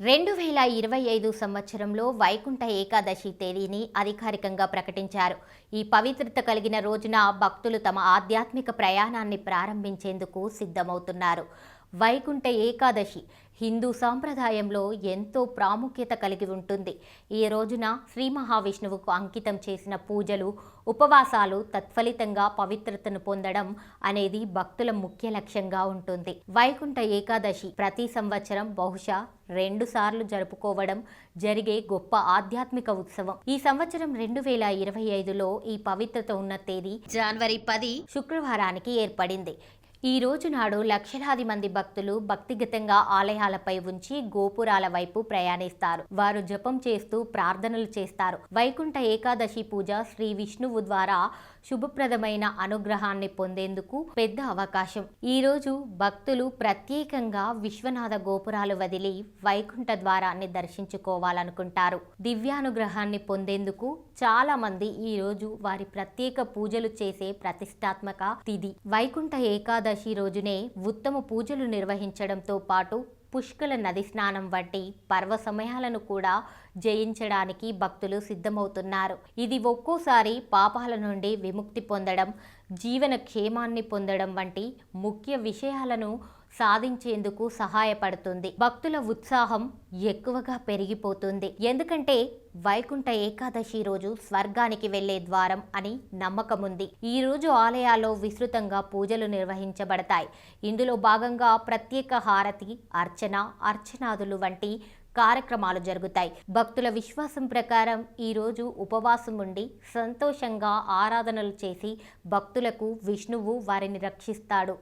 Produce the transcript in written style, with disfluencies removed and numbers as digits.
2025 సంవత్సరంలో వైకుంఠ ఏకాదశి తేదీని అధికారికంగా ప్రకటించారు. ఈ పవిత్రత కలిగిన రోజున భక్తులు తమ ఆధ్యాత్మిక ప్రయాణాన్ని ప్రారంభించేందుకు సిద్ధమవుతున్నారు. వైకుంఠ ఏకాదశి హిందూ సాంప్రదాయంలో ఎంతో ప్రాముఖ్యత కలిగి ఉంటుంది. ఈ రోజున శ్రీ మహావిష్ణువుకు అంకితం చేసిన పూజలు, ఉపవాసాలు తత్ఫలితంగా పవిత్రతను పొందడం అనేది భక్తుల ముఖ్య లక్ష్యంగా ఉంటుంది. వైకుంఠ ఏకాదశి ప్రతి సంవత్సరం బహుశా 2 సార్లు జరుపుకోవడం జరిగే గొప్ప ఆధ్యాత్మిక ఉత్సవం. ఈ సంవత్సరం 2025లో ఈ పవిత్రత ఉన్న తేదీ జనవరి 10 శుక్రవారానికి ఏర్పడింది. ఈ రోజు నాడు లక్షలాది మంది భక్తులు భక్తిగతంగా ఆలయాలపై ఉంచి గోపురాల వైపు ప్రయాణిస్తారు. వారు జపం చేస్తూ ప్రార్థనలు చేస్తారు. వైకుంఠ ఏకాదశి పూజ శ్రీ విష్ణువు ద్వారా శుభప్రదమైన అనుగ్రహాన్ని పొందేందుకు పెద్ద అవకాశం. ఈ రోజు భక్తులు ప్రత్యేకంగా విశ్వనాథ గోపురాలు వదిలి వైకుంఠ ద్వారాన్ని దర్శించుకోవాలనుకుంటారు. దివ్యానుగ్రహాన్ని పొందేందుకు చాలా మంది ఈ రోజు వారి ప్రత్యేక పూజలు చేసే ప్రతిష్టాత్మక తిథి. వైకుంఠ ఏకాదశి రోజునే ఉత్తమ పూజలు నిర్వహించడంతో పాటు పుష్కల నది స్నానం వంటి పర్వ సమయాలను కూడా జయించడానికి భక్తులు సిద్ధమవుతున్నారు. ఇది ఒక్కోసారి పాపాల నుండి విముక్తి పొందడం, జీవన క్షేమాన్ని పొందడం వంటి ముఖ్య విషయాలను సాధించేందుకు సహాయపడుతుంది. భక్తుల ఉత్సాహం ఎక్కువగా పెరిగిపోతుంది. ఎందుకంటే వైకుంఠ ఏకాదశి రోజు స్వర్గానికి వెళ్లే ద్వారం అని నమ్మకం ఉంది. ఈ రోజు ఆలయాల్లో విస్తృతంగా పూజలు నిర్వహించబడతాయి. ఇందులో భాగంగా ప్రత్యేక హారతి, అర్చనాదులు వంటి కార్యక్రమాలు జరుగుతాయి. భక్తుల విశ్వాసం ప్రకారం ఈ రోజు ఉపవాసం ఉండి సంతోషంగా ఆరాధనలు చేసి భక్తులకు విష్ణువు వారిని రక్షిస్తాడు.